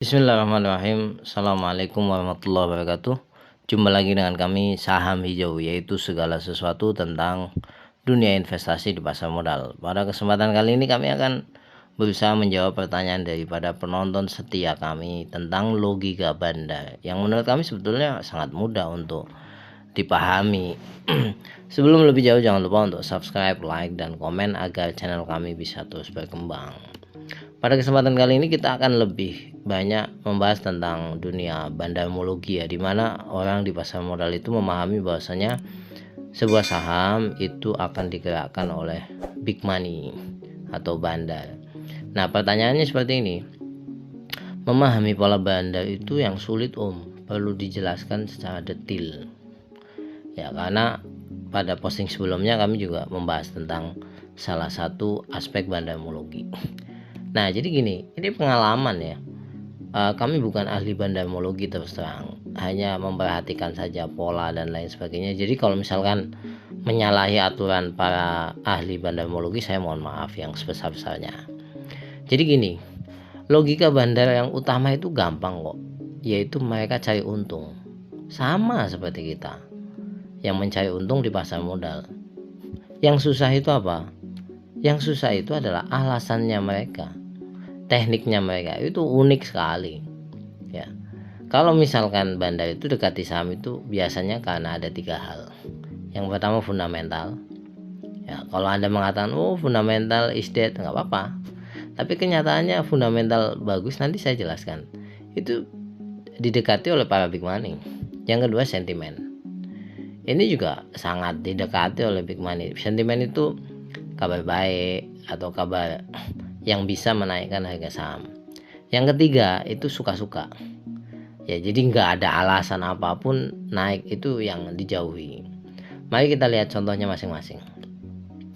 Bismillahirrahmanirrahim. Assalamualaikum warahmatullahi wabarakatuh. Jumpa lagi dengan kami Saham Hijau, yaitu segala sesuatu tentang dunia investasi di pasar modal. Pada kesempatan kali ini kami akan berusaha menjawab pertanyaan daripada penonton setia kami tentang logika bandar, yang menurut kami sebetulnya sangat mudah untuk dipahami. Sebelum lebih jauh, jangan lupa untuk subscribe, like, dan komen agar channel kami bisa terus berkembang. Pada kesempatan kali ini kita akan lebih banyak membahas tentang dunia bandarmologi, ya, dimana orang di pasar modal itu memahami bahwasanya sebuah saham itu akan digerakkan oleh big money atau bandar. Nah, pertanyaannya seperti ini: memahami pola bandar itu yang sulit, perlu dijelaskan secara detail, ya, karena pada posting sebelumnya kami juga membahas tentang salah satu aspek bandarmologi. Nah, jadi gini, ini pengalaman, ya. Kami bukan ahli bandarmologi terus terang, hanya memperhatikan saja pola dan lain sebagainya. Jadi kalau misalkan menyalahi aturan para ahli bandarmologi, saya mohon maaf yang sebesar-besarnya. Jadi gini, logika bandar yang utama itu gampang kok, yaitu mereka cari untung. Sama seperti kita yang mencari untung di pasar modal. Yang susah itu apa? Yang susah itu adalah alasannya mereka. Tekniknya mereka itu unik sekali, ya. Kalau misalkan bandar itu dekati saham itu biasanya karena ada 3 hal. Yang pertama fundamental, ya. Kalau Anda mengatakan fundamental is dead, nggak apa-apa, tapi kenyataannya fundamental bagus, nanti saya jelaskan. Itu didekati oleh para big money. Yang kedua sentimen, ini juga sangat didekati oleh big money. Sentimen itu kabar baik atau kabar yang bisa menaikkan harga saham. Yang ketiga itu suka-suka, ya, jadi nggak ada alasan apapun naik, itu yang dijauhi. Mari kita lihat contohnya masing-masing.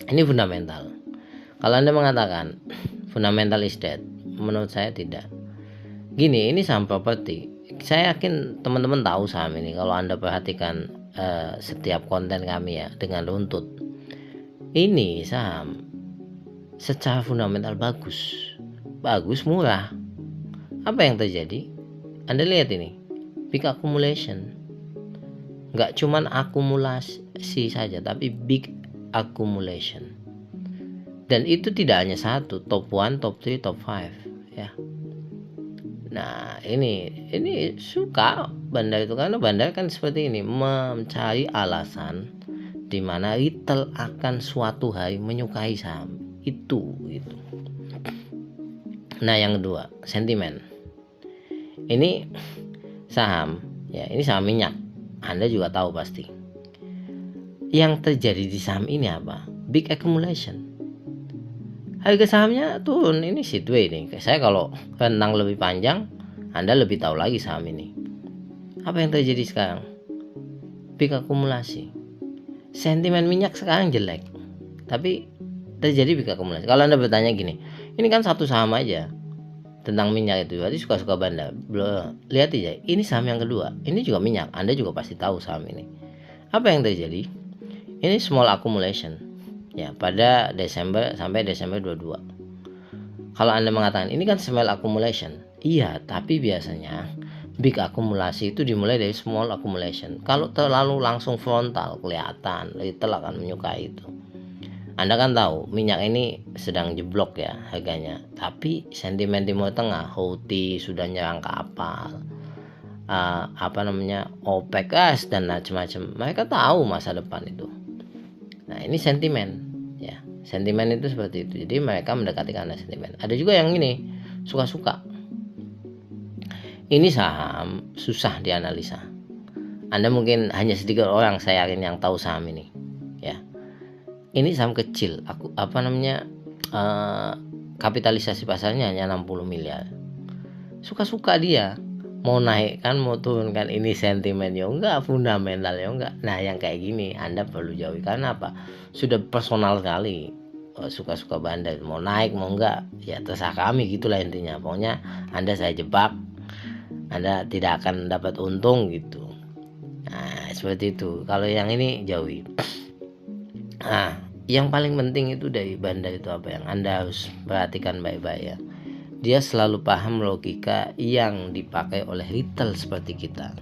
Ini fundamental. Kalau Anda mengatakan fundamental is dead, menurut saya tidak. Gini, ini saham properti. Saya yakin teman-teman tahu saham ini kalau Anda perhatikan setiap konten kami, ya, dengan runtut. Ini saham secara fundamental bagus, murah. Apa yang terjadi? Anda lihat ini, big accumulation. Nggak cuman akumulasi saja, tapi big accumulation. Dan itu tidak hanya satu, top 1, top 3, top 5, ya. Nah, ini suka bandar itu, karena bandar kan seperti ini, mencari alasan di mana retail akan suatu hari menyukai saham itu. Nah, yang kedua sentimen. Ini saham, ya, ini saham minyak. Anda juga tahu pasti. Yang terjadi di saham ini apa? Big accumulation. Harga sahamnya turun, ini sideway nih. Saya kalau rentang lebih panjang, Anda lebih tahu lagi saham ini. Apa yang terjadi sekarang? Big akumulasi. Sentimen minyak sekarang jelek, tapi terjadi big akumulasi. Kalau Anda bertanya gini, ini kan satu saham aja tentang minyak itu, berarti suka-suka bandar. Lihat aja, ini saham yang kedua, ini juga minyak. Anda juga pasti tahu saham ini. Apa yang terjadi? Ini small accumulation, ya, pada Desember sampai Desember 22. Kalau Anda mengatakan ini kan small accumulation, iya, tapi biasanya big akumulasi itu dimulai dari small accumulation. Kalau terlalu langsung frontal kelihatan, retail akan menyukai itu. Anda kan tahu minyak ini sedang jeblok, ya, harganya, tapi sentimen Timur Tengah, Houthi sudah nyerang kapal, OPEC gas dan macam-macam. Mereka tahu masa depan itu. Nah, ini sentimen, ya. Sentimen itu seperti itu. Jadi mereka mendekati karena sentimen. Ada juga yang ini suka-suka. Ini saham susah dianalisa. Anda mungkin hanya sedikit orang, saya yakin, yang tahu saham ini, ya. Ini saham kecil, kapitalisasi pasarnya hanya 60 miliar. Suka-suka dia, mau naikkan mau turunkan, ini sentimen ya enggak, fundamental ya enggak. Nah, yang kayak gini Anda perlu jauhi, karena apa? Sudah personal sekali. Suka-suka bandar, mau naik mau enggak, ya terserah kami, gitulah intinya. Pokoknya Anda saya jebak, Anda tidak akan dapat untung gitu. Nah, seperti itu. Kalau yang ini jauhi. Nah, yang paling penting itu dari bandar itu apa yang Anda harus perhatikan baik-baik, ya. dia selalu paham logika yang dipakai oleh retail seperti kita,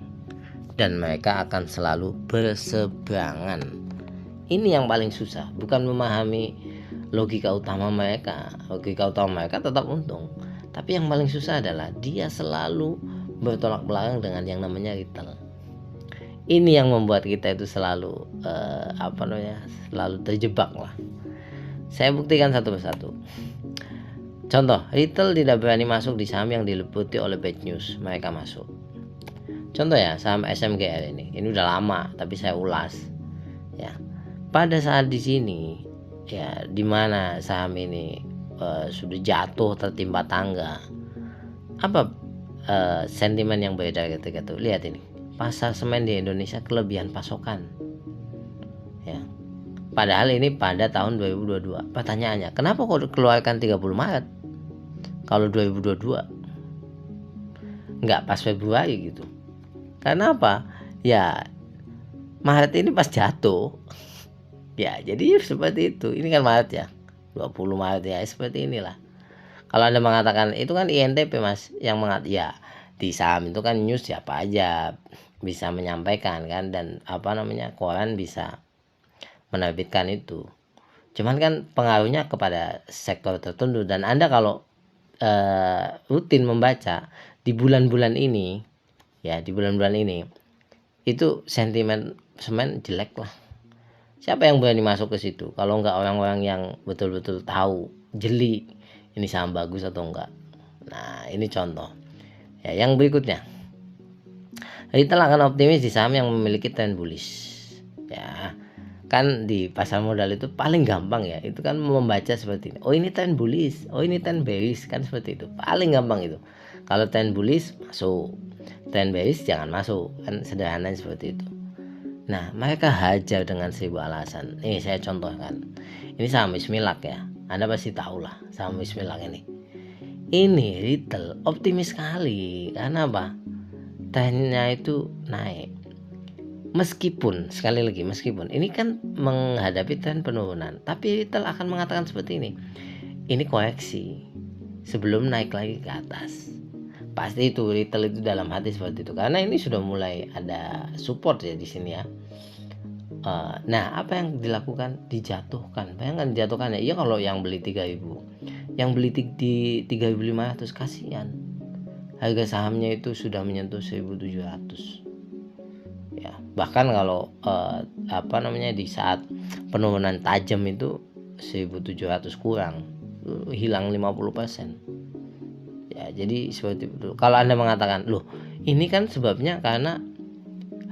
dan mereka akan selalu berseberangan. Ini yang paling susah, bukan memahami logika utama mereka. Logika utama mereka tetap untung, tapi yang paling susah adalah dia selalu bertolak belakang dengan yang namanya retail. Ini yang membuat kita itu selalu selalu terjebak lah. Saya buktikan satu persatu. Contoh, retail tidak berani masuk di saham yang diliputi oleh bad news, mereka masuk. Contoh ya, saham SMGR ini udah lama tapi saya ulas. Ya, pada saat di sini ya, di mana saham ini sudah jatuh tertimpa tangga, apa sentimen yang beredar ketika itu? Lihat ini, pasar semen di Indonesia kelebihan pasokan. Ya, padahal ini pada tahun 2022. Pertanyaannya, kenapa kok dikeluarkan 30 Maret? Kalau 2022 nggak pas Februari gitu. Karena apa? Ya Maret ini pas jatuh. Ya jadi seperti itu. Ini kan Maret ya, 20 Maret ya, seperti inilah. Kalau Anda mengatakan itu kan INTP Mas yang ya di saham itu kan news siapa aja bisa menyampaikan kan, dan koran bisa menerbitkan itu. Cuman kan pengaruhnya kepada sektor tertentu, dan Anda kalau rutin membaca di bulan-bulan ini ya, di bulan-bulan ini itu sentimen semen jelek lah. Siapa yang berani masuk ke situ kalau nggak orang-orang yang betul-betul tahu jeli ini saham bagus atau enggak. Nah ini contoh ya. Yang berikutnya, retail akan optimis di saham yang memiliki tren bullish. Ya kan di pasar modal itu paling gampang ya, itu kan membaca seperti ini. Oh ini tren bullish, oh ini tren bearish, kan seperti itu. Paling gampang itu. Kalau tren bullish masuk, tren bearish jangan masuk, kan sederhananya seperti itu. Nah mereka hajar dengan 1000 alasan. Ini saya contohkan. Ini saham Bismillah ya, Anda pasti tahu lah saham Bismillah ini. Ini retail optimis sekali. Karena apa? Trennya itu naik. Meskipun sekali lagi, meskipun ini kan menghadapi tren penurunan, tapi retail akan mengatakan seperti ini koreksi sebelum naik lagi ke atas. Pasti itu retail itu dalam hati seperti itu, karena ini sudah mulai ada support ya di sini ya. Nah apa yang dilakukan? Dijatuhkan. Bayangkan dijatuhkan ya. Iya, kalau yang beli 3.000, yang beli di 3.500, kasihan. Harga sahamnya itu sudah menyentuh 1.700. Ya, bahkan kalau di saat penurunan tajam itu 1.700 kurang, hilang 50%. Ya jadi seperti itu. Kalau Anda mengatakan, loh ini kan sebabnya karena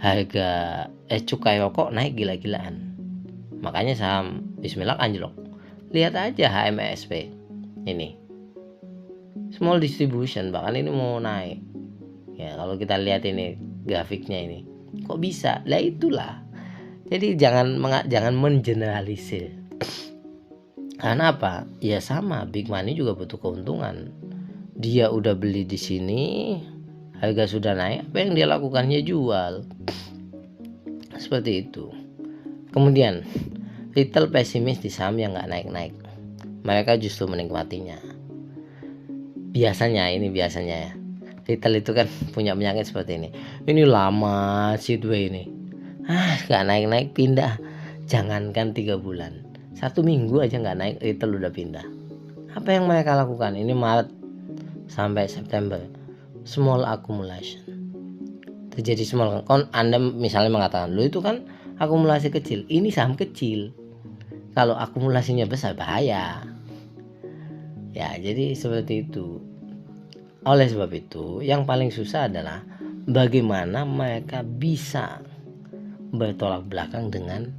harga cukai rokok naik gila-gilaan, makanya saham Bismillah anjlok. Lihat aja HMSP ini, small distribution, bahkan ini mau naik ya. Kalau kita lihat ini grafiknya ini, kok bisa? Lah itulah. Jadi jangan mengeneralisir. Karena apa? Ya sama, big money juga butuh keuntungan. Dia udah beli di sini, harga sudah naik, apa yang dia lakukan? Ya jual. Seperti itu. Kemudian retail pesimis di saham yang nggak naik-naik. Mereka justru menikmatinya. Biasanya ya, retail itu kan punya penyakit seperti ini. Ini lama sideway ini, nggak naik-naik, pindah. Jangankan 3 bulan, 1 minggu aja nggak naik, retail udah pindah. Apa yang mereka lakukan? Ini Maret sampai September, small accumulation. Terjadi small. Anda misalnya mengatakan, lo itu kan akumulasi kecil. Ini saham kecil, kalau akumulasinya besar bahaya. Ya jadi seperti itu. Oleh sebab itu yang paling susah adalah bagaimana mereka bisa bertolak belakang dengan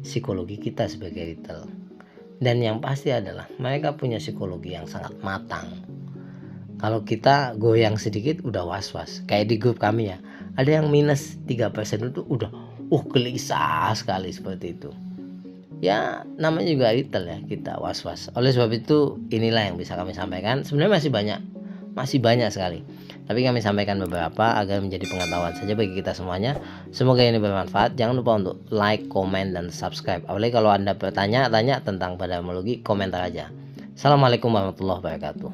psikologi kita sebagai retail. Dan yang pasti adalah mereka punya psikologi yang sangat matang. Kalau kita goyang sedikit udah was-was. Kayak di grup kami ya, ada yang minus 3% itu udah gelisah sekali seperti itu. Ya namanya juga retail ya, kita was-was. Oleh sebab itu inilah yang bisa kami sampaikan. Sebenarnya masih banyak sekali, tapi kami sampaikan beberapa agar menjadi pengetahuan saja bagi kita semuanya. Semoga ini bermanfaat. Jangan lupa untuk like, komen, dan subscribe. Apalagi kalau Anda bertanya tentang pada teknologi, komentar aja. Assalamualaikum warahmatullahi wabarakatuh.